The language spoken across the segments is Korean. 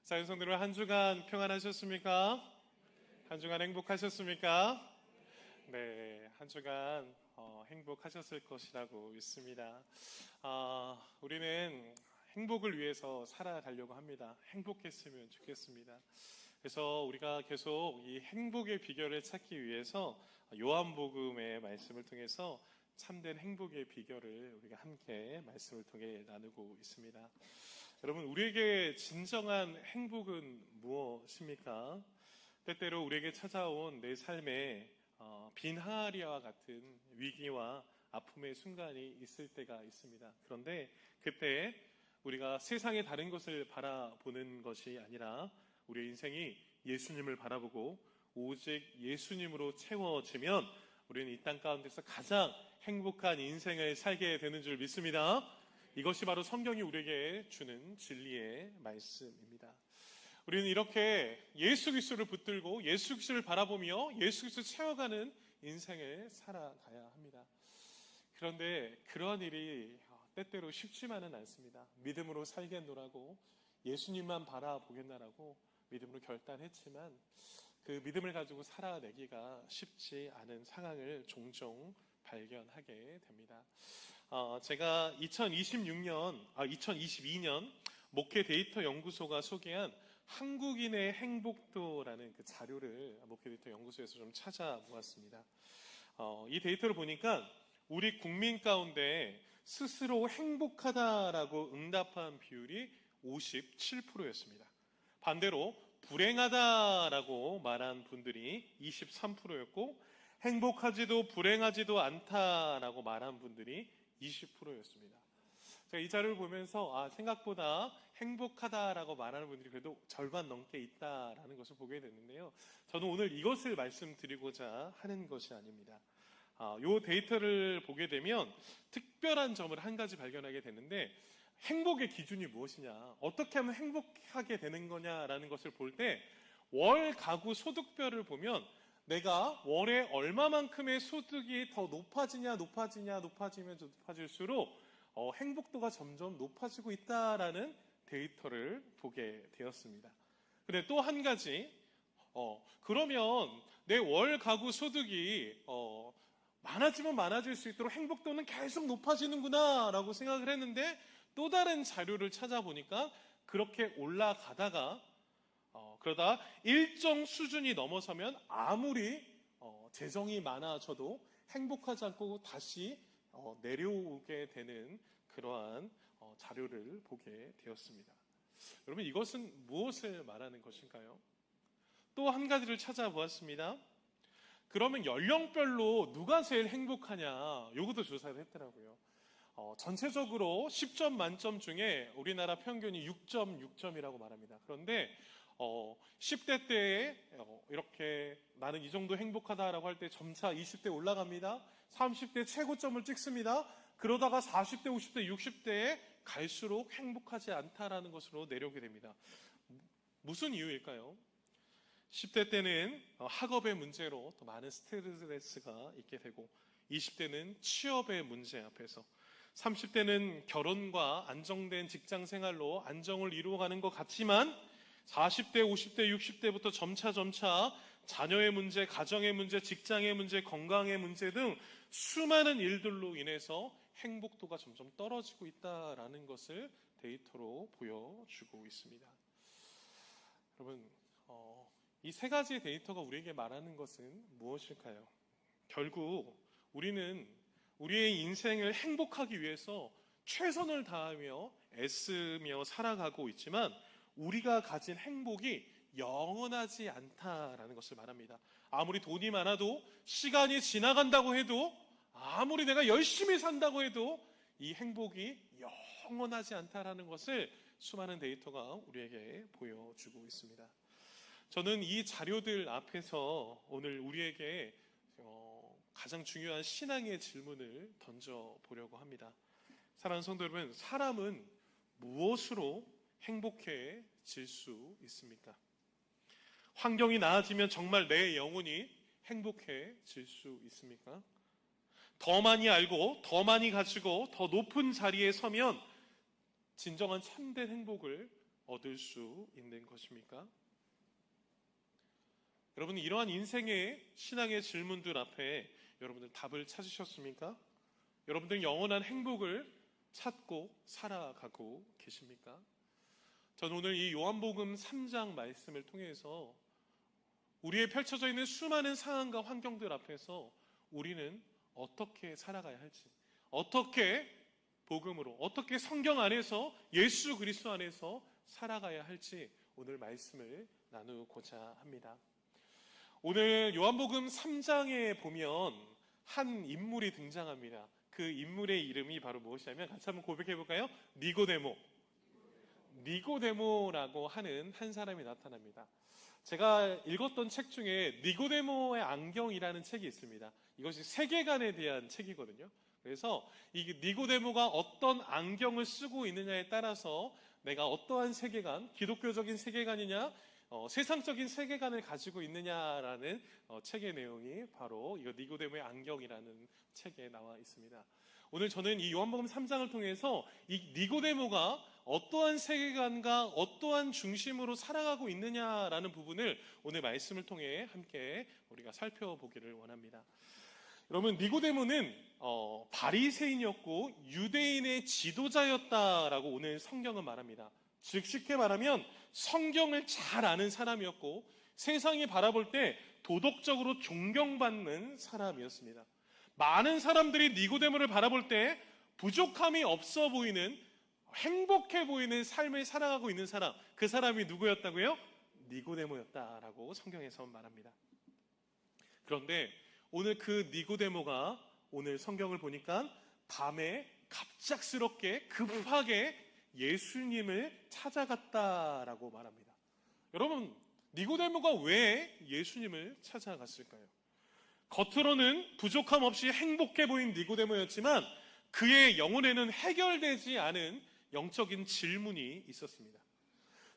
자연성대로 한 주간 평안하셨습니까? 한 주간 행복하셨습니까? 네, 한 주간 행복하셨을 것이라고 믿습니다. 우리는 행복을 위해서 살아가려고 합니다. 행복했으면 좋겠습니다. 그래서 우리가 계속 이 행복의 비결을 찾기 위해서 요한복음의 말씀을 통해서 참된 행복의 비결을 우리가 함께 말씀을 통해 나누고 있습니다. 여러분, 우리에게 진정한 행복은 무엇입니까? 때때로 우리에게 찾아온 내 삶에 빈 항아리와 같은 위기와 아픔의 순간이 있을 때가 있습니다. 그런데 그때 우리가 세상의 다른 것을 바라보는 것이 아니라 우리의 인생이 예수님을 바라보고 오직 예수님으로 채워지면 우리는 이 땅 가운데서 가장 행복한 인생을 살게 되는 줄 믿습니다. 이것이 바로 성경이 우리에게 주는 진리의 말씀입니다. 우리는 이렇게 예수 그리스도를 붙들고 예수 그리스도를 바라보며 예수 그리스도를 채워가는 인생을 살아가야 합니다. 그런데 그러한 일이 때때로 쉽지만은 않습니다. 믿음으로 살겠노라고 예수님만 바라보겠나라고 믿음으로 결단했지만 그 믿음을 가지고 살아내기가 쉽지 않은 상황을 종종 발견하게 됩니다. 제가 2022년 목회 데이터 연구소가 소개한 한국인의 행복도라는 그 자료를 목회 데이터 연구소에서 좀 찾아보았습니다. 이 데이터를 보니까 우리 국민 가운데 스스로 행복하다라고 응답한 비율이 57%였습니다. 반대로 불행하다라고 말한 분들이 23%였고 행복하지도 불행하지도 않다라고 말한 분들이 20%였습니다. 제가 이 자료를 보면서 생각보다 행복하다라고 말하는 분들이 그래도 절반 넘게 있다라는 것을 보게 됐는데요. 저는 오늘 이것을 말씀드리고자 하는 것이 아닙니다. 이 데이터를 보게 되면 특별한 점을 한 가지 발견하게 됐는데 행복의 기준이 무엇이냐, 어떻게 하면 행복하게 되는 거냐라는 것을 볼 때 월 가구 소득별을 보면 내가 월에 얼마만큼의 소득이 더 높아지면 높아질수록 행복도가 점점 높아지고 있다라는 데이터를 보게 되었습니다. 근데 또 한 가지, 그러면 내 월 가구 소득이 많아지면 많아질 수 있도록 행복도는 계속 높아지는구나 라고 생각을 했는데 또 다른 자료를 찾아보니까 그렇게 올라가다가 그러다 일정 수준이 넘어서면 아무리 재정이 많아져도 행복하지 않고 다시 내려오게 되는 그러한 자료를 보게 되었습니다. 여러분, 이것은 무엇을 말하는 것일까요? 또 한 가지를 찾아보았습니다. 그러면 연령별로 누가 제일 행복하냐, 요것도 조사를 했더라고요. 전체적으로 10점 만점 중에 우리나라 평균이 6.6점이라고 말합니다. 그런데 10대 때에 이렇게 나는 이 정도 행복하다라고 할 때 점차 20대 올라갑니다. 30대 최고점을 찍습니다. 그러다가 40대, 50대, 60대에 갈수록 행복하지 않다라는 것으로 내려오게 됩니다. 무슨 이유일까요? 10대 때는 학업의 문제로 더 많은 스트레스가 있게 되고 20대는 취업의 문제 앞에서 30대는 결혼과 안정된 직장 생활로 안정을 이루어가는 것 같지만 40대, 50대, 60대부터 점차 자녀의 문제, 가정의 문제, 직장의 문제, 건강의 문제 등 수많은 일들로 인해서 행복도가 점점 떨어지고 있다라는 것을 데이터로 보여주고 있습니다. 여러분, 이 세 가지 데이터가 우리에게 말하는 것은 무엇일까요? 결국 우리는 우리의 인생을 행복하기 위해서 최선을 다하며 애쓰며 살아가고 있지만 우리가 가진 행복이 영원하지 않다라는 것을 말합니다. 아무리 돈이 많아도, 시간이 지나간다고 해도, 아무리 내가 열심히 산다고 해도 이 행복이 영원하지 않다라는 것을 수많은 데이터가 우리에게 보여주고 있습니다. 저는 이 자료들 앞에서 오늘 우리에게 가장 중요한 신앙의 질문을 던져보려고 합니다. 사랑하는 성도 여러분, 사람은 무엇으로 행복해질 수 있습니까? 환경이 나아지면 정말 내 영혼이 행복해질 수 있습니까? 더 많이 알고 더 많이 가지고 더 높은 자리에 서면 진정한 참된 행복을 얻을 수 있는 것입니까? 여러분, 이러한 인생의 신앙의 질문들 앞에 여러분들 답을 찾으셨습니까? 여러분들 영원한 행복을 찾고 살아가고 계십니까? 저는 오늘 이 요한복음 3장 말씀을 통해서 우리의 펼쳐져 있는 수많은 상황과 환경들 앞에서 우리는 어떻게 살아가야 할지, 어떻게 복음으로, 어떻게 성경 안에서 예수 그리스도 안에서 살아가야 할지 오늘 말씀을 나누고자 합니다. 오늘 요한복음 3장에 보면 한 인물이 등장합니다. 그 인물의 이름이 바로 무엇이냐면 같이 한번 고백해 볼까요? 니고데모라고 하는 한 사람이 나타납니다. 제가 읽었던 책 중에 니고데모의 안경이라는 책이 있습니다. 이것이 세계관에 대한 책이거든요. 그래서 이 니고데모가 어떤 안경을 쓰고 있느냐에 따라서 내가 어떠한 세계관, 기독교적인 세계관이냐, 세상적인 세계관을 가지고 있느냐라는 책의 내용이 바로 이 니고데모의 안경이라는 책에 나와 있습니다. 오늘 저는 이 요한복음 3장을 통해서 이 니고데모가 어떠한 세계관과 어떠한 중심으로 살아가고 있느냐라는 부분을 오늘 말씀을 통해 함께 우리가 살펴보기를 원합니다. 여러분, 니고데모는 바리새인이었고 유대인의 지도자였다라고 오늘 성경은 말합니다. 즉 쉽게 말하면 성경을 잘 아는 사람이었고 세상이 바라볼 때 도덕적으로 존경받는 사람이었습니다. 많은 사람들이 니고데모를 바라볼 때 부족함이 없어 보이는, 행복해 보이는 삶을 살아가고 있는 사람, 그 사람이 누구였다고요? 니고데모였다라고 성경에서 말합니다. 그런데 오늘 그 니고데모가 오늘 성경을 보니까 밤에 갑작스럽게 급하게 예수님을 찾아갔다라고 말합니다. 여러분, 니고데모가 왜 예수님을 찾아갔을까요? 겉으로는 부족함 없이 행복해 보인 니고데모였지만 그의 영혼에는 해결되지 않은 영적인 질문이 있었습니다.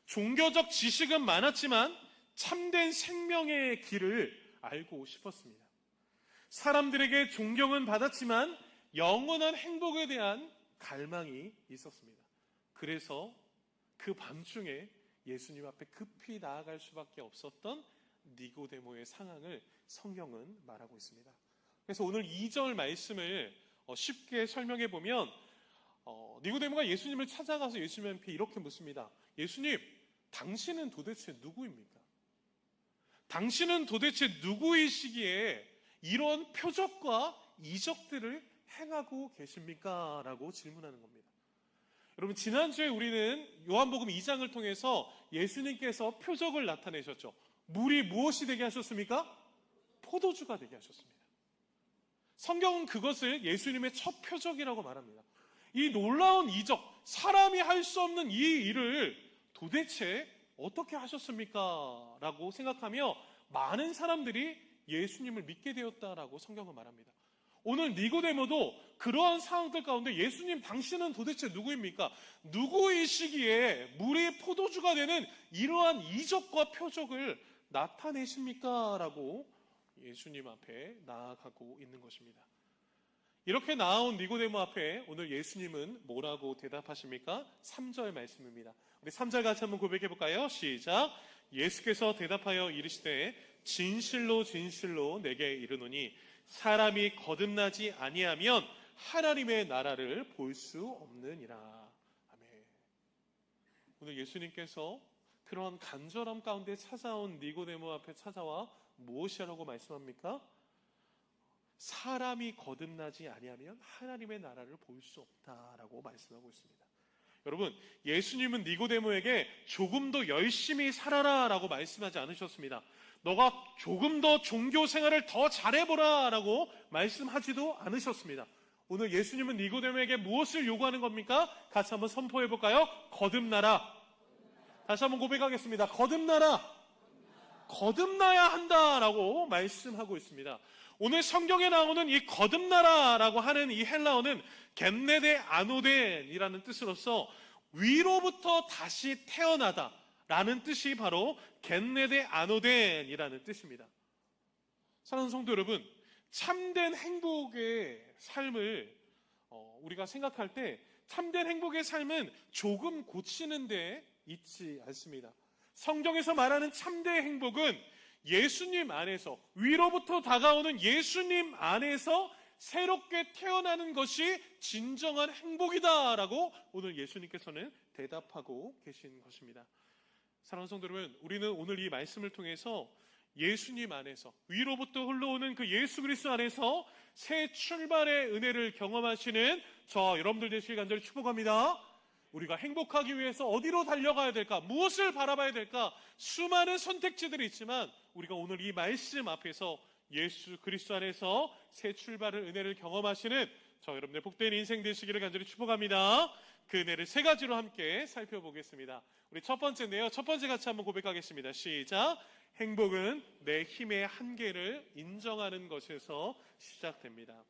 종교적 지식은 많았지만 참된 생명의 길을 알고 싶었습니다. 사람들에게 존경은 받았지만 영원한 행복에 대한 갈망이 있었습니다. 그래서 그 밤중에 예수님 앞에 급히 나아갈 수밖에 없었던 니고데모의 상황을 성경은 말하고 있습니다. 그래서 오늘 2절 말씀을 쉽게 설명해 보면 니고데모가 예수님을 찾아가서 예수님 앞에 이렇게 묻습니다. 예수님, 당신은 도대체 누구입니까? 당신은 도대체 누구이시기에 이런 표적과 이적들을 행하고 계십니까? 라고 질문하는 겁니다. 여러분, 지난주에 우리는 요한복음 2장을 통해서 예수님께서 표적을 나타내셨죠. 물이 무엇이 되게 하셨습니까? 포도주가 되게 하셨습니다. 성경은 그것을 예수님의 첫 표적이라고 말합니다. 이 놀라운 이적, 사람이 할 수 없는 이 일을 도대체 어떻게 하셨습니까? 라고 생각하며 많은 사람들이 예수님을 믿게 되었다라고 성경은 말합니다. 오늘 니고데모도 그러한 상황들 가운데 예수님, 당신은 도대체 누구입니까? 누구이시기에 물이 포도주가 되는 이러한 이적과 표적을 나타내십니까? 라고 예수님 앞에 나아가고 있는 것입니다. 이렇게 나아온 니고데모 앞에 오늘 예수님은 뭐라고 대답하십니까? 3절 말씀입니다. 우리 3절 같이 한번 고백해 볼까요? 시작. 예수께서 대답하여 이르시되 진실로 진실로 내게 이르노니 사람이 거듭나지 아니하면 하나님의 나라를 볼 수 없느니라. 아멘. 오늘 예수님께서 그런 간절함 가운데 찾아온 니고데모 앞에 찾아와 무엇이라고 말씀합니까? 사람이 거듭나지 아니하면 하나님의 나라를 볼 수 없다라고 말씀하고 있습니다. 여러분, 예수님은 니고데모에게 조금 더 열심히 살아라라고 말씀하지 않으셨습니다. 너가 조금 더 종교 생활을 더 잘해보라 라고 말씀하지도 않으셨습니다. 오늘 예수님은 니고데모에게 무엇을 요구하는 겁니까? 같이 한번 선포해 볼까요? 거듭나라. 다시 한번 고백하겠습니다. 거듭나라. 거듭나야 한다라고 말씀하고 있습니다. 오늘 성경에 나오는 이 거듭나라라고 하는 이 헬라어는 겟네데 아노덴이라는 뜻으로서 위로부터 다시 태어나다 라는 뜻이 바로 겟네데 아노덴이라는 뜻입니다. 사랑하는 성도 여러분, 참된 행복의 삶을 우리가 생각할 때 참된 행복의 삶은 조금 고치는데 있지 않습니다. 성경에서 말하는 참대 행복은 예수님 안에서, 위로부터 다가오는 예수님 안에서 새롭게 태어나는 것이 진정한 행복이다라고 오늘 예수님께서는 대답하고 계신 것입니다. 사랑하는 성도 여러분, 우리는 오늘 이 말씀을 통해서 예수님 안에서, 위로부터 흘러오는 그 예수 그리스도 안에서 새 출발의 은혜를 경험하시는 저 여러분들 되시길 간절히 축복합니다. 우리가 행복하기 위해서 어디로 달려가야 될까? 무엇을 바라봐야 될까? 수많은 선택지들이 있지만 우리가 오늘 이 말씀 앞에서 예수 그리스도 안에서 새 출발의 은혜를 경험하시는 저 여러분들 복된 인생 되시기를 간절히 축복합니다. 그 은혜를 세 가지로 함께 살펴보겠습니다. 우리 첫 번째인데요. 첫 번째 같이 한번 고백하겠습니다. 시작. 행복은 내 힘의 한계를 인정하는 것에서 시작됩니다.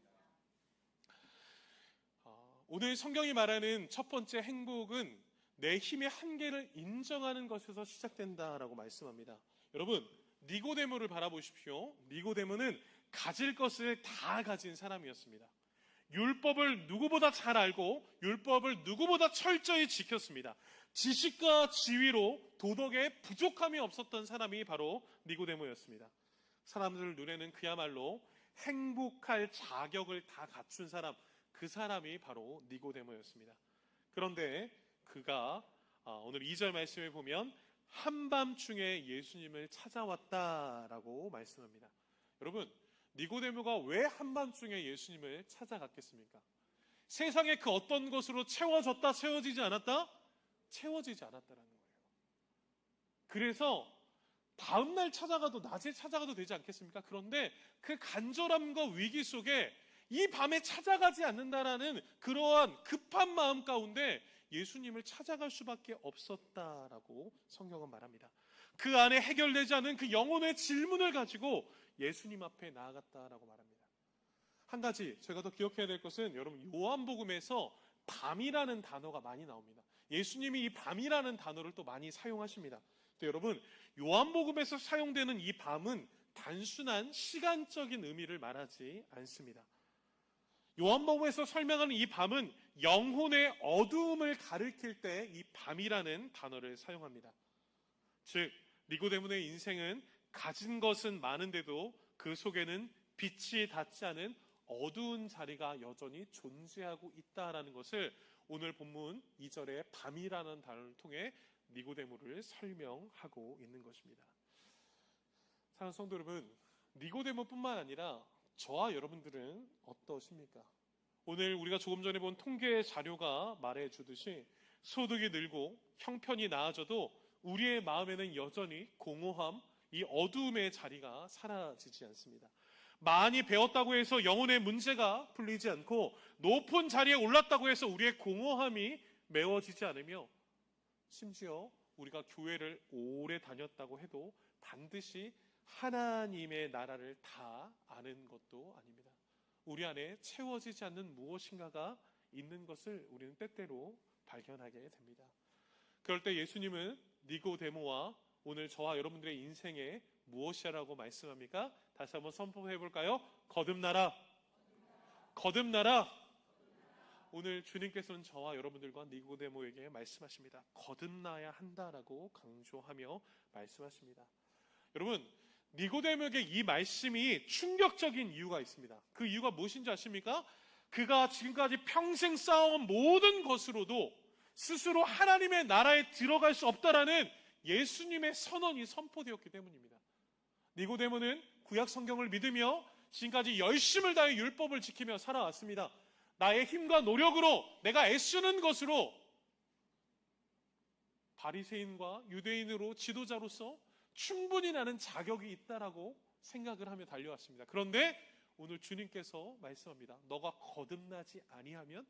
오늘 성경이 말하는 첫 번째 행복은 내 힘의 한계를 인정하는 것에서 시작된다라고 말씀합니다. 여러분, 니고데모를 바라보십시오. 니고데모는 가질 것을 다 가진 사람이었습니다. 율법을 누구보다 잘 알고 율법을 누구보다 철저히 지켰습니다. 지식과 지위로 도덕에 부족함이 없었던 사람이 바로 니고데모였습니다. 사람들 눈에는 그야말로 행복할 자격을 다 갖춘 사람, 그 사람이 바로 니고데모였습니다. 그런데 그가 오늘 2절 말씀에 보면 한밤중에 예수님을 찾아왔다라고 말씀합니다. 여러분, 니고데모가 왜 한밤중에 예수님을 찾아갔겠습니까? 세상에 그 어떤 것으로 채워졌다, 채워지지 않았다? 채워지지 않았다라는 거예요. 그래서 다음날 찾아가도, 낮에 찾아가도 되지 않겠습니까? 그런데 그 간절함과 위기 속에 이 밤에 찾아가지 않는다라는 그러한 급한 마음 가운데 예수님을 찾아갈 수밖에 없었다라고 성경은 말합니다. 그 안에 해결되지 않은 그 영혼의 질문을 가지고 예수님 앞에 나아갔다라고 말합니다. 한 가지 제가 더 기억해야 될 것은, 여러분, 요한복음에서 밤이라는 단어가 많이 나옵니다. 예수님이 이 밤이라는 단어를 또 많이 사용하십니다. 또 여러분, 요한복음에서 사용되는 이 밤은 단순한 시간적인 의미를 말하지 않습니다. 요한복음에서 설명하는 이 밤은 영혼의 어두움을 가리킬 때 이 밤이라는 단어를 사용합니다. 즉, 니고데모의 인생은 가진 것은 많은데도 그 속에는 빛이 닿지 않은 어두운 자리가 여전히 존재하고 있다라는 것을 오늘 본문 2절의 밤이라는 단어를 통해 니고데모를 설명하고 있는 것입니다. 사랑하는 성도 여러분, 니고데모뿐만 아니라 저와 여러분들은 어떠십니까? 오늘 우리가 조금 전에 본 통계 자료가 말해주듯이 소득이 늘고 형편이 나아져도 우리의 마음에는 여전히 공허함, 이 어두움의 자리가 사라지지 않습니다. 많이 배웠다고 해서 영혼의 문제가 풀리지 않고 높은 자리에 올랐다고 해서 우리의 공허함이 메워지지 않으며, 심지어 우리가 교회를 오래 다녔다고 해도 반드시 하나님의 나라를 다 아는 것도 아닙니다. 우리 안에 채워지지 않는 무엇인가가 있는 것을 우리는 때때로 발견하게 됩니다. 그럴 때 예수님은 니고데모와 오늘 저와 여러분들의 인생에 무엇이라고 말씀합니까? 다시 한번 선포해 볼까요? 거듭나라. 거듭나라. 오늘 주님께서는 저와 여러분들과 니고데모에게 말씀하십니다. 거듭나야 한다라고 강조하며 말씀하십니다. 여러분, 니고데모에게 이 말씀이 충격적인 이유가 있습니다. 그 이유가 무엇인지 아십니까? 그가 지금까지 평생 쌓아온 모든 것으로도 스스로 하나님의 나라에 들어갈 수 없다라는 예수님의 선언이 선포되었기 때문입니다. 니고데모는 구약 성경을 믿으며 지금까지 열심을 다해 율법을 지키며 살아왔습니다. 나의 힘과 노력으로 내가 애쓰는 것으로 바리새인과 유대인으로 지도자로서 충분히 나는 자격이 있다라고 생각을 하며 달려왔습니다. 그런데 오늘 주님께서 말씀합니다. 너가 거듭나지 아니하면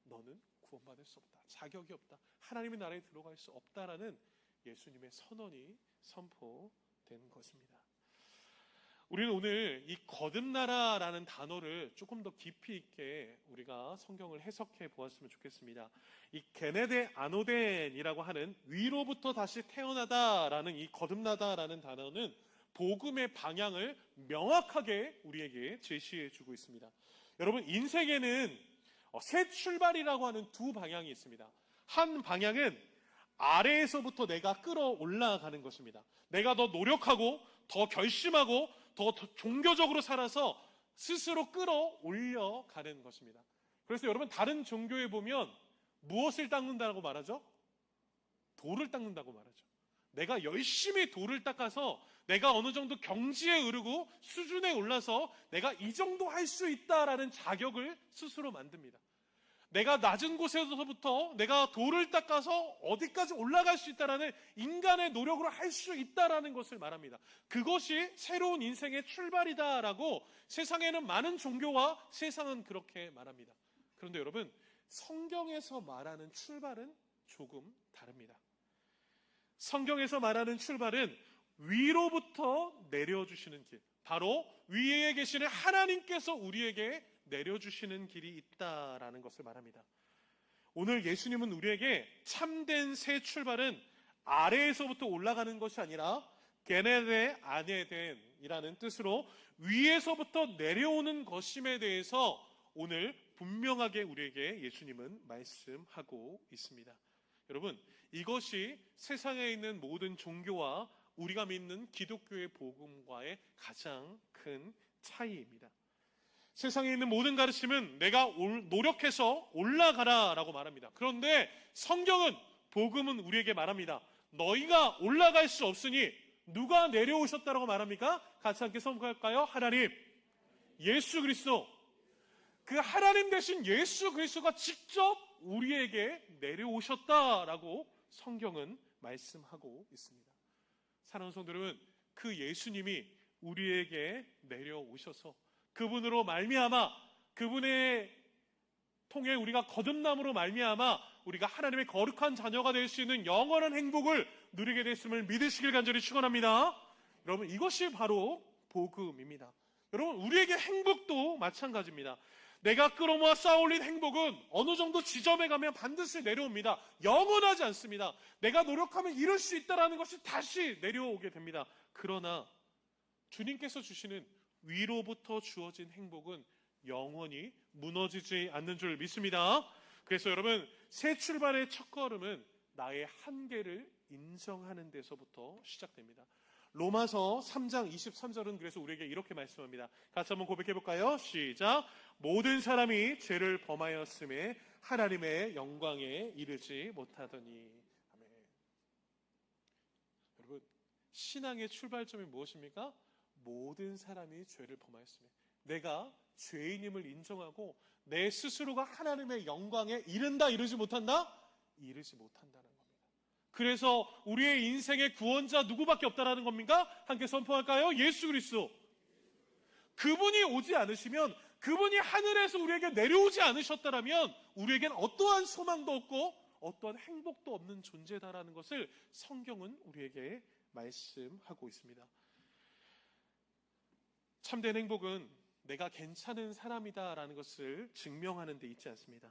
너는 구원받을 수 없다. 자격이 없다. 하나님의 나라에 들어갈 수 없다라는 예수님의 선언이 선포된 것입니다. 우리는 오늘 이 거듭나라라는 단어를 조금 더 깊이 있게 우리가 성경을 해석해 보았으면 좋겠습니다. 이 게네데 아노덴이라고 하는 위로부터 다시 태어나다라는 이 거듭나다라는 단어는 복음의 방향을 명확하게 우리에게 제시해 주고 있습니다. 여러분, 인생에는 새 출발이라고 하는 두 방향이 있습니다. 한 방향은 아래에서부터 내가 끌어올라가는 것입니다. 내가 더 노력하고 더 결심하고 더 종교적으로 살아서 스스로 끌어올려가는 것입니다. 그래서 여러분, 다른 종교에 보면 무엇을 닦는다고 말하죠? 돌을 닦는다고 말하죠. 내가 열심히 돌을 닦아서 내가 어느 정도 경지에 오르고 수준에 올라서 내가 이 정도 할 수 있다라는 자격을 스스로 만듭니다. 내가 낮은 곳에서부터 내가 돌을 닦아서 어디까지 올라갈 수 있다라는 인간의 노력으로 할 수 있다라는 것을 말합니다. 그것이 새로운 인생의 출발이다라고 세상에는 많은 종교와 세상은 그렇게 말합니다. 그런데 여러분, 성경에서 말하는 출발은 조금 다릅니다. 성경에서 말하는 출발은 위로부터 내려주시는 길, 바로 위에 계시는 하나님께서 우리에게 내려주시는 길이 있다라는 것을 말합니다. 오늘 예수님은 우리에게 참된 새 출발은 아래에서부터 올라가는 것이 아니라 게네데 아네덴이라는 뜻으로 위에서부터 내려오는 것임에 대해서 오늘 분명하게 우리에게 예수님은 말씀하고 있습니다. 여러분, 이것이 세상에 있는 모든 종교와 우리가 믿는 기독교의 복음과의 가장 큰 차이입니다. 세상에 있는 모든 가르침은 내가 노력해서 올라가라라고 말합니다. 그런데 성경은, 복음은 우리에게 말합니다. 너희가 올라갈 수 없으니 누가 내려오셨다라고 말합니까? 같이 함께 선포할까요? 하나님, 예수 그리스도. 그 하나님 되신 예수 그리스도가 직접 우리에게 내려오셨다라고 성경은 말씀하고 있습니다. 사랑하는 성도 여러분, 그 예수님이 우리에게 내려오셔서 그분으로 말미암아, 그분의 통해 우리가 거듭남으로 말미암아 우리가 하나님의 거룩한 자녀가 될 수 있는 영원한 행복을 누리게 됐음을 믿으시길 간절히 축원합니다. 여러분, 이것이 바로 복음입니다. 여러분, 우리에게 행복도 마찬가지입니다. 내가 끌어모아 쌓아올린 행복은 어느 정도 지점에 가면 반드시 내려옵니다. 영원하지 않습니다. 내가 노력하면 이룰 수 있다는 것이 다시 내려오게 됩니다. 그러나 주님께서 주시는 위로부터 주어진 행복은 영원히 무너지지 않는 줄 믿습니다. 그래서 여러분, 새 출발의 첫걸음은 나의 한계를 인정하는 데서부터 시작됩니다. 로마서 3장 23절은 그래서 우리에게 이렇게 말씀합니다. 같이 한번 고백해 볼까요? 시작. 모든 사람이 죄를 범하였음에 하나님의 영광에 이르지 못하더니. 아멘. 여러분, 신앙의 출발점이 무엇입니까? 모든 사람이 죄를 범하였음에, 내가 죄인임을 인정하고 내 스스로가 하나님의 영광에 이른다, 이르지 못한다? 이르지 못한다는 겁니다. 그래서 우리의 인생의 구원자 누구밖에 없다라는 겁니까? 함께 선포할까요? 예수 그리스도. 그분이 오지 않으시면, 그분이 하늘에서 우리에게 내려오지 않으셨다라면 우리에겐 어떠한 소망도 없고 어떠한 행복도 없는 존재다라는 것을 성경은 우리에게 말씀하고 있습니다. 참된 행복은 내가 괜찮은 사람이다라는 것을 증명하는 데 있지 않습니다.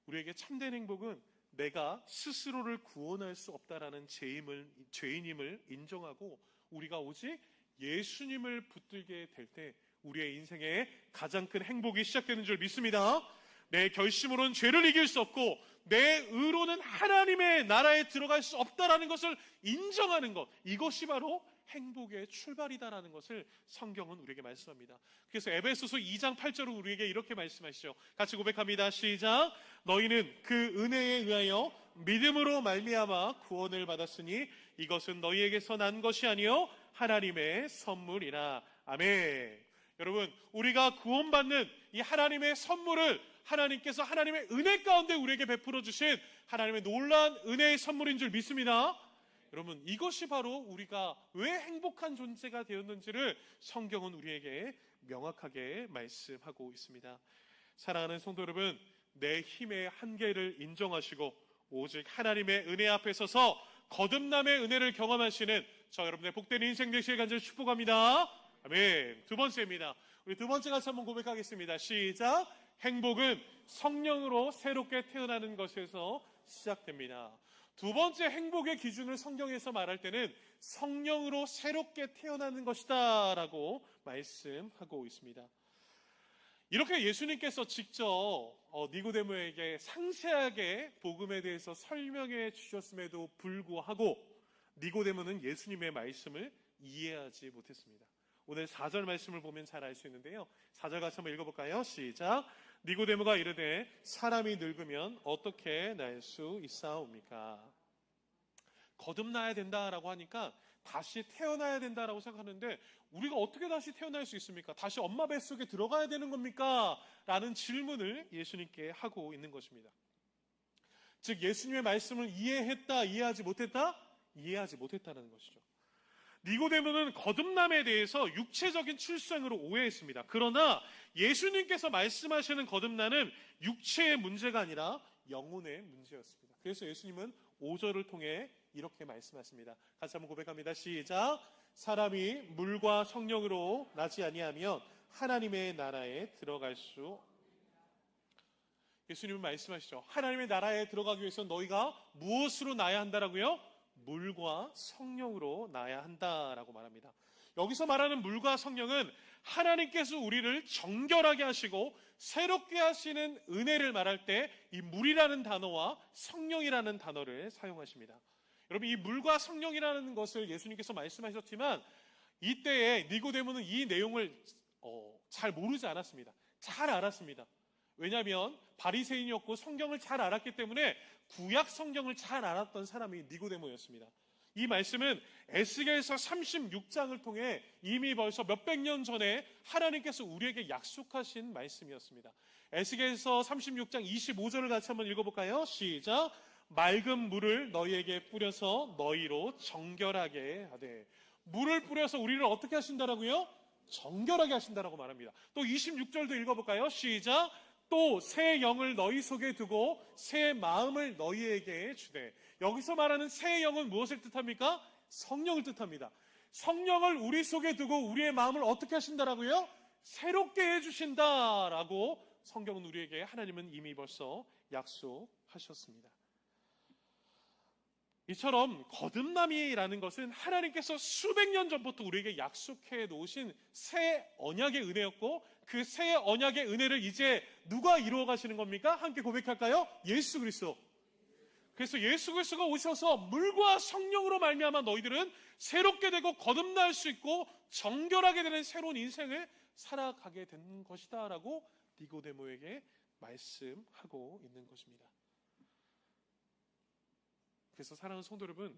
우리에게 참된 행복은 내가 스스로를 구원할 수 없다라는 죄인임을 인정하고 우리가 오직 예수님을 붙들게 될 때 우리의 인생에 가장 큰 행복이 시작되는 줄 믿습니다. 내 결심으로는 죄를 이길 수 없고 내 의로는 하나님의 나라에 들어갈 수 없다라는 것을 인정하는 것, 이것이 바로 행복의 출발이다라는 것을 성경은 우리에게 말씀합니다. 그래서 에베소서 2장 8절은 우리에게 이렇게 말씀하시죠. 같이 고백합니다. 시작. 너희는 그 은혜에 의하여 믿음으로 말미암아 구원을 받았으니 이것은 너희에게서 난 것이 아니요 하나님의 선물이라. 아멘. 여러분, 우리가 구원받는 이 하나님의 선물을 하나님께서 하나님의 은혜 가운데 우리에게 베풀어 주신 하나님의 놀라운 은혜의 선물인 줄 믿습니다. 여러분, 이것이 바로 우리가 왜 행복한 존재가 되었는지를 성경은 우리에게 명확하게 말씀하고 있습니다. 사랑하는 성도 여러분, 내 힘의 한계를 인정하시고 오직 하나님의 은혜 앞에 서서 거듭남의 은혜를 경험하시는 저 여러분의 복된 인생 되시길 간절히 축복합니다. 아멘. 두 번째입니다. 우리 두 번째 같이 한번 고백하겠습니다. 시작. 행복은 성령으로 새롭게 태어나는 것에서 시작됩니다. 두 번째 행복의 기준을 성경에서 말할 때는 성령으로 새롭게 태어나는 것이다 라고 말씀하고 있습니다. 이렇게 예수님께서 직접 니고데모에게 상세하게 복음에 대해서 설명해 주셨음에도 불구하고 니고데모는 예수님의 말씀을 이해하지 못했습니다. 오늘 4절 말씀을 보면 잘 알 수 있는데요. 4절 같이 한번 읽어볼까요? 시작. 니고데모가 이르되 사람이 늙으면 어떻게 날 수 있사옵니까? 거듭나야 된다라고 하니까 다시 태어나야 된다라고 생각하는데 우리가 어떻게 다시 태어날 수 있습니까? 다시 엄마 뱃속에 들어가야 되는 겁니까? 라는 질문을 예수님께 하고 있는 것입니다. 즉 예수님의 말씀을 이해했다, 이해하지 못했다? 이해하지 못했다는 것이죠. 니고데모는 거듭남에 대해서 육체적인 출생으로 오해했습니다. 그러나 예수님께서 말씀하시는 거듭남은 육체의 문제가 아니라 영혼의 문제였습니다. 그래서 예수님은 5절을 통해 이렇게 말씀하십니다. 같이 한번 고백합니다. 시작. 사람이 물과 성령으로 나지 아니하면 하나님의 나라에 들어갈 수. 예수님은 말씀하시죠. 하나님의 나라에 들어가기 위해서 너희가 무엇으로 나야 한다라고요? 물과 성령으로 나야 한다라고 말합니다. 여기서 말하는 물과 성령은 하나님께서 우리를 정결하게 하시고 새롭게 하시는 은혜를 말할 때 이 물이라는 단어와 성령이라는 단어를 사용하십니다. 여러분, 이 물과 성령이라는 것을 예수님께서 말씀하셨지만 이때에 니고데모는 이 내용을 잘 모르지 않았습니다. 잘 알았습니다. 왜냐하면 바리새인이었고 성경을 잘 알았기 때문에 구약 성경을 잘 알았던 사람이 니고데모였습니다. 이 말씀은 에스겔서 36장을 통해 이미 벌써 몇백 년 전에 하나님께서 우리에게 약속하신 말씀이었습니다. 에스겔서 36장 25절을 같이 한번 읽어볼까요? 시작. 맑은 물을 너희에게 뿌려서 너희로 정결하게 하되. 물을 뿌려서 우리를 어떻게 하신다라고요? 정결하게 하신다라고 말합니다. 또 26절도 읽어볼까요? 시작. 또 새 영을 너희 속에 두고 새 마음을 너희에게 주되. 여기서 말하는 새 영은 무엇을 뜻합니까? 성령을 뜻합니다. 성령을 우리 속에 두고 우리의 마음을 어떻게 하신다라고요? 새롭게 해주신다라고 성경은 우리에게 하나님은 이미 벌써 약속하셨습니다. 이처럼 거듭남이라는 것은 하나님께서 수백 년 전부터 우리에게 약속해 놓으신 새 언약의 은혜였고 그 새 언약의 은혜를 이제 누가 이루어 가시는 겁니까? 함께 고백할까요? 예수 그리스도. 그래서 예수 그리스도가 오셔서 물과 성령으로 말미암아 너희들은 새롭게 되고 거듭날 수 있고 정결하게 되는 새로운 인생을 살아가게 된 것이다 라고 니고데모에게 말씀하고 있는 것입니다. 그래서 사랑하는 성도 여러분,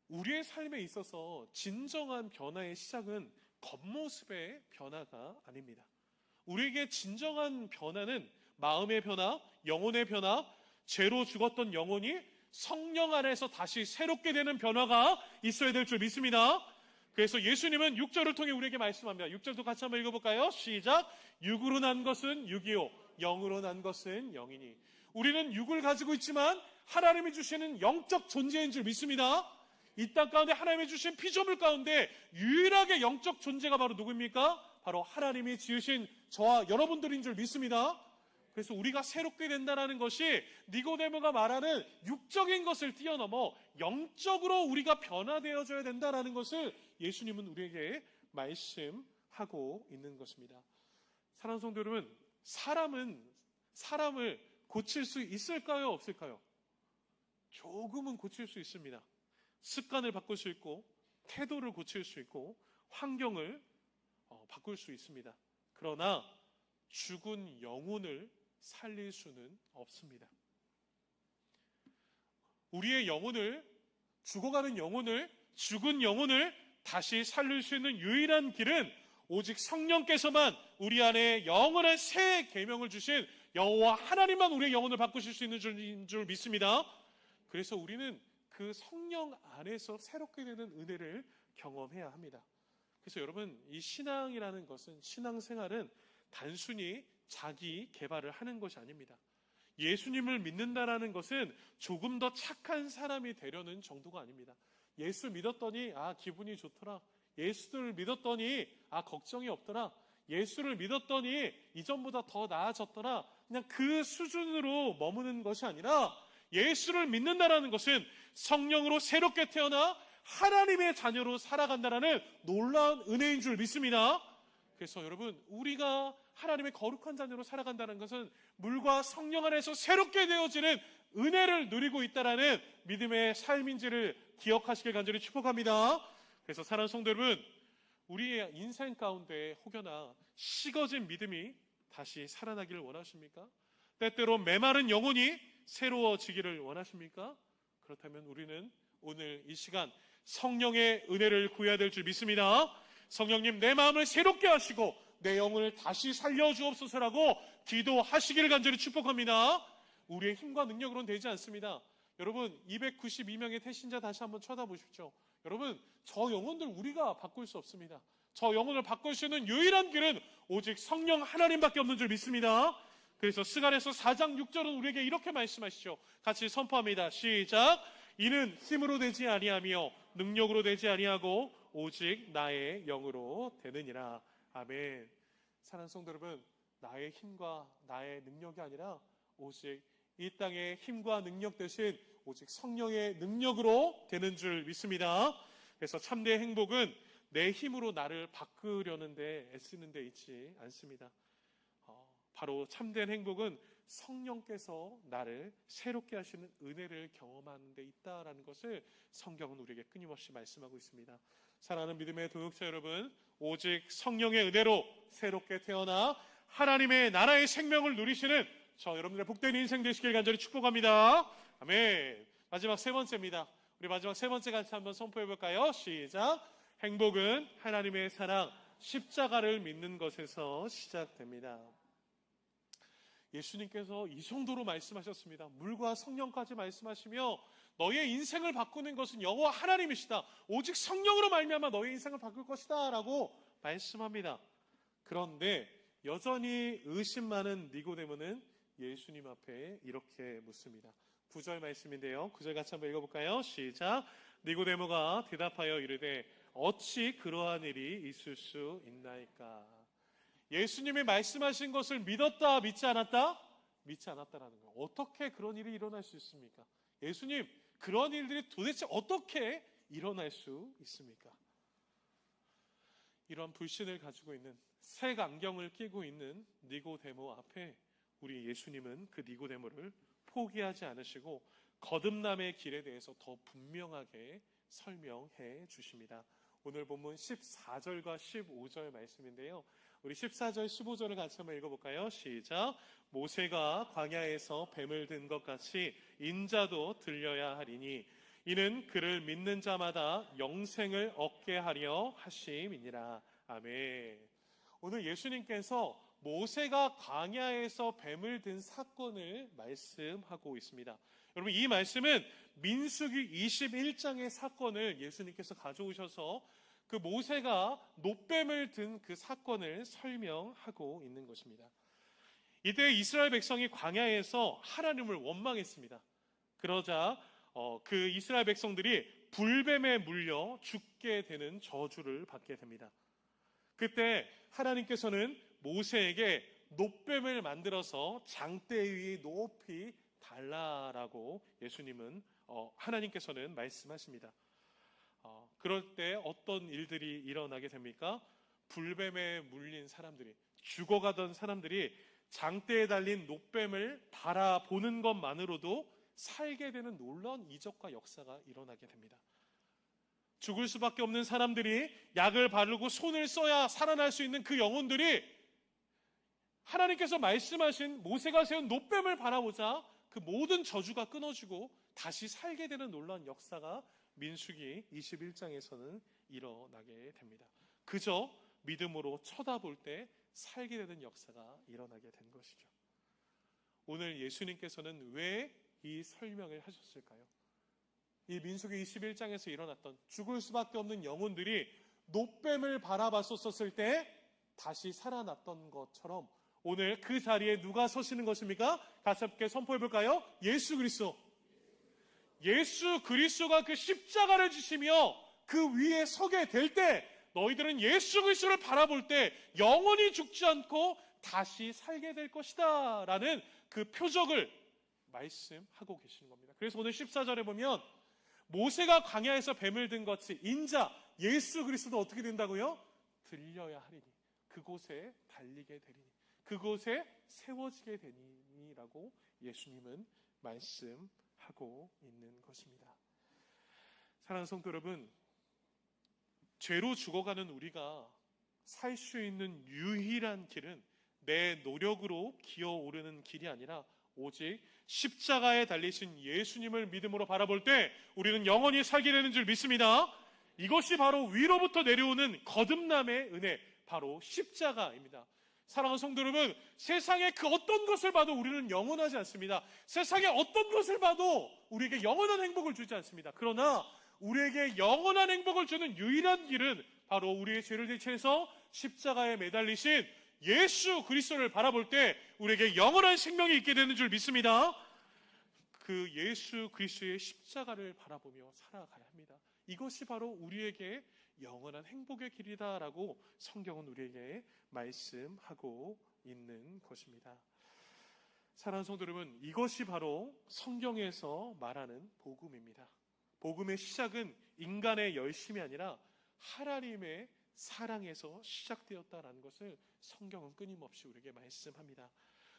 우리의 삶에 있어서 진정한 변화의 시작은 겉모습의 변화가 아닙니다. 우리에게 진정한 변화는 마음의 변화, 영혼의 변화, 죄로 죽었던 영혼이 성령 안에서 다시 새롭게 되는 변화가 있어야 될 줄 믿습니다. 그래서 예수님은 6절을 통해 우리에게 말씀합니다. 6절도 같이 한번 읽어볼까요? 시작. 육으로 난 것은 육이요 영으로 난 것은 영이니. 우리는 육을 가지고 있지만 하나님이 주시는 영적 존재인 줄 믿습니다. 이 땅 가운데 하나님이 주신 피조물 가운데 유일하게 영적 존재가 바로 누구입니까? 바로 하나님이 지으신 저와 여러분들인 줄 믿습니다. 그래서 우리가 새롭게 된다는 것이 니고데모가 말하는 육적인 것을 뛰어넘어 영적으로 우리가 변화되어져야 된다는 것을 예수님은 우리에게 말씀하고 있는 것입니다. 사랑하는 성도 여러분, 사람을 고칠 수 있을까요? 없을까요? 조금은 고칠 수 있습니다. 습관을 바꿀 수 있고 태도를 고칠 수 있고 환경을 바꿀 수 있습니다. 그러나 죽은 영혼을 살릴 수는 없습니다. 우리의 영혼을, 죽어가는 영혼을, 죽은 영혼을 다시 살릴 수 있는 유일한 길은 오직 성령께서만 우리 안에 영원한 새 계명을 주신 여호와 하나님만 우리의 영혼을 바꾸실 수 있는 줄 믿습니다. 그래서 우리는 그 성령 안에서 새롭게 되는 은혜를 경험해야 합니다. 그래서 여러분, 이 신앙이라는 것은, 신앙생활은 단순히 자기 개발을 하는 것이 아닙니다. 예수님을 믿는다라는 것은 조금 더 착한 사람이 되려는 정도가 아닙니다. 예수 믿었더니 기분이 좋더라. 예수를 믿었더니 걱정이 없더라. 예수를 믿었더니 이전보다 더 나아졌더라. 그냥 그 수준으로 머무는 것이 아니라 예수를 믿는다라는 것은 성령으로 새롭게 태어나 하나님의 자녀로 살아간다라는 놀라운 은혜인 줄 믿습니다. 그래서 여러분, 우리가 하나님의 거룩한 자녀로 살아간다는 것은 물과 성령 안에서 새롭게 되어지는 은혜를 누리고 있다라는 믿음의 삶인지를 기억하시길 간절히 축복합니다. 그래서 사랑하는 성도 여러분, 우리의 인생 가운데 혹여나 식어진 믿음이 다시 살아나기를 원하십니까? 때때로 메마른 영혼이 새로워지기를 원하십니까? 그렇다면 우리는 오늘 이 시간 성령의 은혜를 구해야 될 줄 믿습니다. 성령님, 내 마음을 새롭게 하시고 내 영혼을 다시 살려주옵소서라고 기도하시기를 간절히 축복합니다. 우리의 힘과 능력으로는 되지 않습니다. 여러분, 292명의 태신자 다시 한번 쳐다보십시오. 여러분, 저 영혼들 우리가 바꿀 수 없습니다. 저 영혼을 바꿀 수 있는 유일한 길은 오직 성령 하나님밖에 없는 줄 믿습니다. 그래서 스가랴서 4장 6절은 우리에게 이렇게 말씀하시죠. 같이 선포합니다. 시작. 이는 힘으로 되지 아니하며 능력으로 되지 아니하고 오직 나의 영으로 되느니라. 아멘. 사랑하는 성도 여러분, 나의 힘과 나의 능력이 아니라 오직 이 땅의 힘과 능력 대신 오직 성령의 능력으로 되는 줄 믿습니다. 그래서 참된 행복은 내 힘으로 나를 바꾸려는데 애쓰는 데 있지 않습니다. 바로 참된 행복은 성령께서 나를 새롭게 하시는 은혜를 경험하는 데 있다라는 것을 성경은 우리에게 끊임없이 말씀하고 있습니다. 사랑하는 믿음의 동역자 여러분, 오직 성령의 은혜로 새롭게 태어나 하나님의 나라의 생명을 누리시는 저 여러분들의 복된 인생 되시길 간절히 축복합니다. 아멘. 마지막 세 번째입니다. 우리 마지막 세 번째 같이 한번 선포해 볼까요? 시작. 행복은 하나님의 사랑, 십자가를 믿는 것에서 시작됩니다. 예수님께서 이 정도로 말씀하셨습니다. 물과 성령까지 말씀하시며 너의 인생을 바꾸는 것은 여호와 하나님이시다. 오직 성령으로 말미암아 너의 인생을 바꿀 것이다 라고 말씀합니다. 그런데 여전히 의심 많은 니고데모는 예수님 앞에 이렇게 묻습니다. 9절 말씀인데요. 9절 같이 한번 읽어볼까요? 시작. 니고데모가 대답하여 이르되 어찌 그러한 일이 있을 수 있나이까. 예수님이 말씀하신 것을 믿었다, 믿지 않았다? 믿지 않았다라는 거예요. 어떻게 그런 일이 일어날 수 있습니까? 예수님, 그런 일들이 도대체 어떻게 일어날 수 있습니까? 이런 불신을 가지고 있는, 색 안경을 끼고 있는 니고데모 앞에 우리 예수님은 그 니고데모를 포기하지 않으시고 거듭남의 길에 대해서 더 분명하게 설명해 주십니다. 오늘 본문 14절과 15절 말씀인데요. 우리 14절, 15절을 같이 한번 읽어볼까요? 시작. 모세가 광야에서 뱀을 든 것 같이 인자도 들려야 하리니 이는 그를 믿는 자마다 영생을 얻게 하려 하심이니라. 아멘. 오늘 예수님께서 모세가 광야에서 뱀을 든 사건을 말씀하고 있습니다. 여러분, 이 말씀은 민수기 21장의 사건을 예수님께서 가져오셔서 그 모세가 놋뱀을 든 그 사건을 설명하고 있는 것입니다. 이때 이스라엘 백성이 광야에서 하나님을 원망했습니다. 그러자 그 이스라엘 백성들이 불뱀에 물려 죽게 되는 저주를 받게 됩니다. 그때 하나님께서는 모세에게 놋뱀을 만들어서 장대 위에 높이 달라라고 예수님은 하나님께서는 말씀하십니다. 그럴 때 어떤 일들이 일어나게 됩니까? 불뱀에 물린 사람들이, 죽어가던 사람들이 장대에 달린 놋뱀을 바라보는 것만으로도 살게 되는 놀라운 이적과 역사가 일어나게 됩니다. 죽을 수밖에 없는 사람들이 약을 바르고 손을 써야 살아날 수 있는 그 영혼들이 하나님께서 말씀하신 모세가 세운 놋뱀을 바라보자 그 모든 저주가 끊어지고 다시 살게 되는 놀라운 역사가 민수기 21장에서는 일어나게 됩니다. 그저 믿음으로 쳐다볼 때 살게 되는 역사가 일어나게 된 것이죠. 오늘 예수님께서는 왜 이 설명을 하셨을까요? 이 민수기 21장에서 일어났던 죽을 수밖에 없는 영혼들이 놋뱀을 바라봤었을 때 다시 살아났던 것처럼 오늘 그 자리에 누가 서시는 것입니까? 같이 함께 선포해 볼까요? 예수 그리스도. 예수 그리스도가 그 십자가를 지시며 그 위에 서게 될 때 너희들은 예수 그리스도를 바라볼 때 영원히 죽지 않고 다시 살게 될 것이다 라는 그 표적을 말씀하고 계시는 겁니다. 그래서 오늘 14절에 보면 모세가 광야에서 뱀을 든 것이 인자 예수 그리스도도 어떻게 된다고요? 들려야 하리니 그곳에 달리게 되리니. 그곳에 세워지게 되니라고 예수님은 말씀하고 있는 것입니다. 사랑하는 성도 여러분, 죄로 죽어가는 우리가 살 수 있는 유일한 길은 내 노력으로 기어오르는 길이 아니라 오직 십자가에 달리신 예수님을 믿음으로 바라볼 때 우리는 영원히 살게 되는 줄 믿습니다. 이것이 바로 위로부터 내려오는 거듭남의 은혜, 바로 십자가입니다. 사랑하는 성도 여러분, 세상의 그 어떤 것을 봐도 우리는 영원하지 않습니다. 세상의 어떤 것을 봐도 우리에게 영원한 행복을 주지 않습니다. 그러나 우리에게 영원한 행복을 주는 유일한 길은 바로 우리의 죄를 대체해서 십자가에 매달리신 예수 그리스도를 바라볼 때 우리에게 영원한 생명이 있게 되는 줄 믿습니다. 그 예수 그리스도의 십자가를 바라보며 살아가야 합니다. 이것이 바로 우리에게 영원한 행복의 길이다라고 성경은 우리에게 말씀하고 있는 것입니다. 사랑하는 성도 여러분, 이것이 바로 성경에서 말하는 복음입니다. 복음의 시작은 인간의 열심이 아니라 하나님의 사랑에서 시작되었다라는 것을 성경은 끊임없이 우리에게 말씀합니다.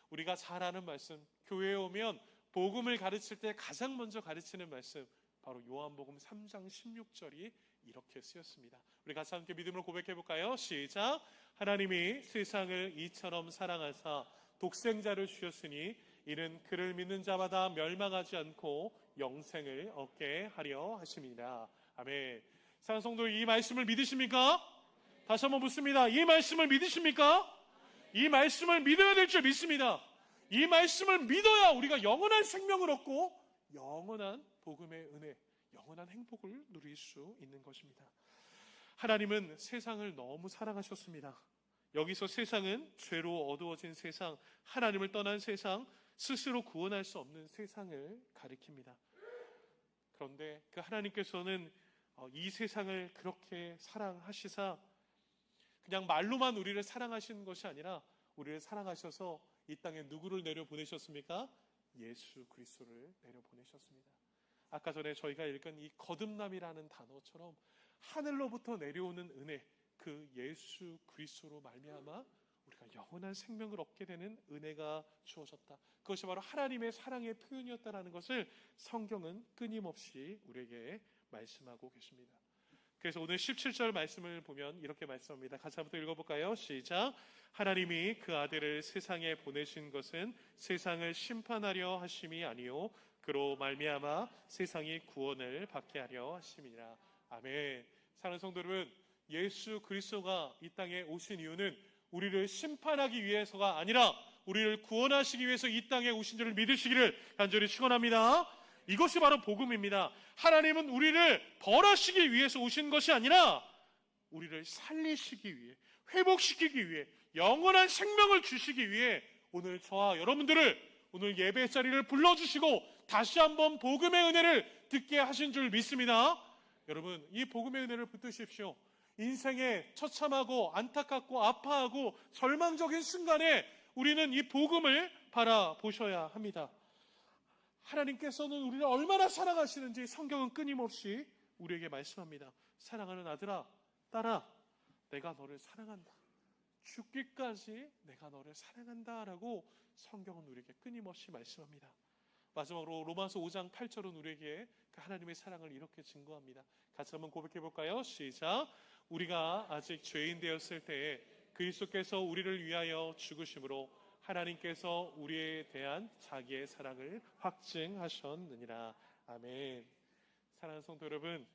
우리가 잘 아는 말씀, 교회에 오면 복음을 가르칠 때 가장 먼저 가르치는 말씀, 바로 요한복음 3장 16절이 이렇게 쓰였습니다. 우리 같이 함께 믿음으로 고백해 볼까요? 시작. 하나님이 세상을 이처럼 사랑하사 독생자를 주셨으니 이는 그를 믿는 자마다 멸망하지 않고 영생을 얻게 하려 하심이라. 아멘. 사랑하는 성도, 이 말씀을 믿으십니까? 다시 한번 묻습니다. 이 말씀을 믿으십니까? 이 말씀을 믿어야 될 줄 믿습니다. 이 말씀을 믿어야 우리가 영원한 생명을 얻고 영원한 복음의 은혜, 영원한 행복을 누릴 수 있는 것입니다. 하나님은 세상을 너무 사랑하셨습니다. 여기서 세상은 죄로 어두워진 세상, 하나님을 떠난 세상, 스스로 구원할 수 없는 세상을 가리킵니다. 그런데 그 하나님께서는 이 세상을 그렇게 사랑하시사 그냥 말로만 우리를 사랑하시는 것이 아니라 우리를 사랑하셔서 이 땅에 누구를 내려보내셨습니까? 예수 그리스도를 내려보내셨습니다. 아까 전에 저희가 읽은 이 거듭남이라는 단어처럼 하늘로부터 내려오는 은혜, 그 예수 그리스도로 말미암아 우리가 영원한 생명을 얻게 되는 은혜가 주어졌다. 그것이 바로 하나님의 사랑의 표현이었다는 것을 성경은 끊임없이 우리에게 말씀하고 계십니다. 그래서 오늘 17절 말씀을 보면 이렇게 말씀합니다. 같이 한번 읽어볼까요? 시작. 하나님이 그 아들을 세상에 보내신 것은 세상을 심판하려 하심이 아니요 그로 말미암아 세상이 구원을 받게 하려 하심이라. 아멘. 사랑하는 성도 여러분, 예수 그리스도가 이 땅에 오신 이유는 우리를 심판하기 위해서가 아니라 우리를 구원하시기 위해서 이 땅에 오신 줄을 믿으시기를 간절히 축원합니다. 이것이 바로 복음입니다. 하나님은 우리를 벌하시기 위해서 오신 것이 아니라 우리를 살리시기 위해, 회복시키기 위해, 영원한 생명을 주시기 위해 오늘 저와 여러분들을 오늘 예배 자리를 불러주시고 다시 한번 복음의 은혜를 듣게 하신 줄 믿습니다. 여러분, 이 복음의 은혜를 붙드십시오. 인생의 처참하고 안타깝고 아파하고 절망적인 순간에 우리는 이 복음을 바라보셔야 합니다. 하나님께서는 우리를 얼마나 사랑하시는지 성경은 끊임없이 우리에게 말씀합니다. 사랑하는 아들아, 딸아, 내가 너를 사랑한다. 죽기까지 내가 너를 사랑한다 라고 성경은 우리에게 끊임없이 말씀합니다. 마지막으로 로마서 5장 8절은 우리에게 그 하나님의 사랑을 이렇게 증거합니다. 같이 한번 고백해 볼까요? 시작. 우리가 아직 죄인 되었을 때에 그리스도께서 우리를 위하여 죽으심으로 하나님께서 우리에 대한 자기의 사랑을 확증하셨느니라. 아멘. 사랑하는 성도 여러분,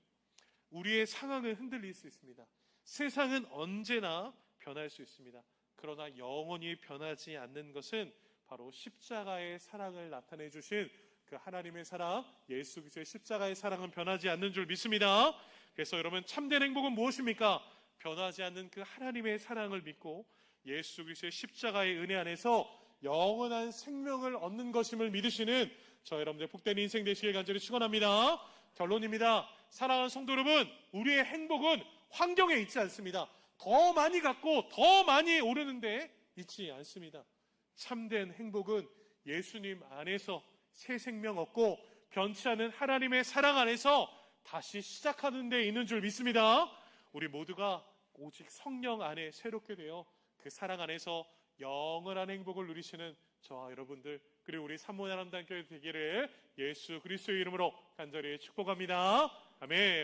우리의 상황은 흔들릴 수 있습니다. 세상은 언제나 변할 수 있습니다. 그러나 영원히 변하지 않는 것은 바로 십자가의 사랑을 나타내 주신 그 하나님의 사랑, 예수 그리스도의 십자가의 사랑은 변하지 않는 줄 믿습니다. 그래서 여러분, 참된 행복은 무엇입니까? 변하지 않는 그 하나님의 사랑을 믿고 예수 그리스도의 십자가의 은혜 안에서 영원한 생명을 얻는 것임을 믿으시는 저 여러분들 복된 인생 되시길 간절히 축원합니다. 결론입니다. 사랑하는 성도 여러분, 우리의 행복은 환경에 있지 않습니다. 더 많이 갖고 더 많이 오르는데 있지 않습니다. 참된 행복은 예수님 안에서 새 생명 얻고 변치 않은 하나님의 사랑 안에서 다시 시작하는 데 있는 줄 믿습니다. 우리 모두가 오직 성령 안에 새롭게 되어 그 사랑 안에서 영원한 행복을 누리시는 저와 여러분들, 그리고 우리 산모나람단교회 되기를 예수 그리스도의 이름으로 간절히 축복합니다. 아멘.